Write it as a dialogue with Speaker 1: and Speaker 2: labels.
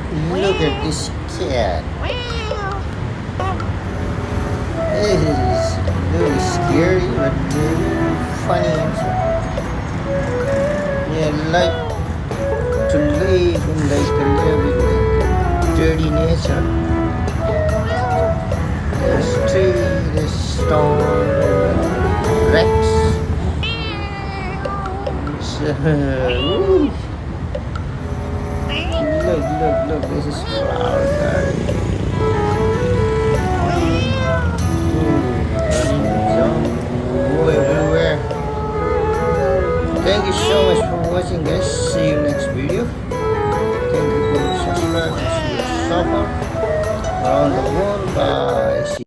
Speaker 1: Look at this cat. This is very scary, but very funny also. They like to live in like a little bit like dirty nature. There's tree, there's stone, Rex. Woo. Look, this is flower garden.